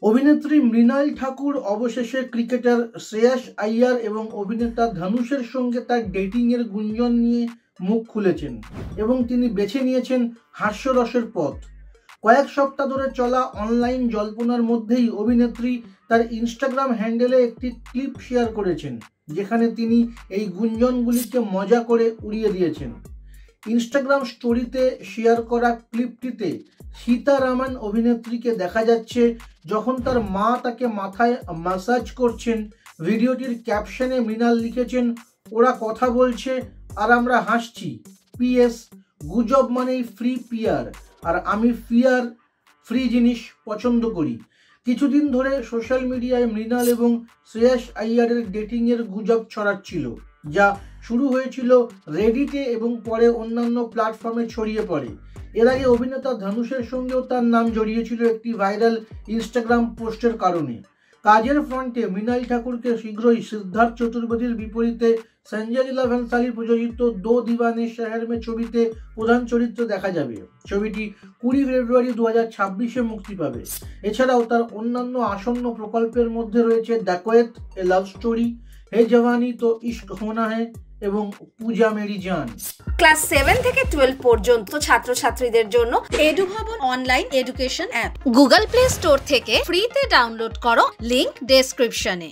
অভিনেত্রী মৃণাল ঠাকুর অবশেষে ক্রিকেটার শ্রেয়াস আইয়ার এবং অভিনেতা ধনুষের সঙ্গে তার ডেটিংয়ের গুঞ্জন নিয়ে মুখ খুলেছেন এবং তিনি বেছে নিয়েছেন হাস্যরসের পথ। কয়েক সপ্তাহ ধরে চলা অনলাইন জল্পনার মধ্যেই অভিনেত্রী তার ইনস্টাগ্রাম হ্যান্ডেলে একটি ক্লিপ শেয়ার করেছেন, যেখানে তিনি এই গুঞ্জনগুলিকে মজা করে উড়িয়ে দিয়েছেন। ইনস্টাগ্রাম স্টোরিতে শেয়ার করা ক্লিপটিতে সীতারামন অভিনেত্রীকে দেখা যাচ্ছে যখন তার মা তাকে মাথায় ম্যাসাজ করছেন। ভিডিওটির ক্যাপশনে মৃণাল লিখেছেন, ওরা কথা বলছে আর আমরা হাসছি, PS গুজব মানেই ফ্রি পিয়ার, আর আমি ফিয়ার ফ্রি জিনিস পছন্দ করি। কিছুদিন ধরে সোশ্যাল মিডিয়ায় মৃণাল এবং শ্রেয়াস আইয়ারের ডেটিংয়ের গুজব ছড়াচ্ছিল, যা শুরু হয়েছিল রেডিটে এবং পরে অন্যান্য প্ল্যাটফর্মে ছড়িয়ে পড়ে। এর আগে অভিনেতা ধনুষের সঙ্গেও তার নাম জড়িয়েছিল একটি ভাইরাল ইনস্টাগ্রাম পোস্টের কারণে। কাজের ফ্রন্টে মৃণাল ঠাকুরকে শীঘ্রই সিদ্ধার্থ চতুর্বেদীর বিপরীতে সঞ্জয় লীলা ভনসালী প্রযোজিত দো দিওয়ানে শহর মে ছবিতে প্রধান চরিত্র দেখা যাবে। ছবিটি 20 ফেব্রুয়ারি 2026-এ মুক্তি পাবে। এছাড়াও তার অন্যান্য আসন্ন প্রকল্পের মধ্যে রয়েছে ডাকোয়েত, এ লাভ স্টোরি, হে জওয়ানি তো ইশক হোনা হ্যায় এবং পূজা মেরি জান। ক্লাস 7 থেকে 12 পর্যন্ত ছাত্রছাত্রীদের জন্য এডুভবন online education app Google play store থেকে ফ্রিতে ডাউনলোড করো, লিংক ডেসক্রিপশনে।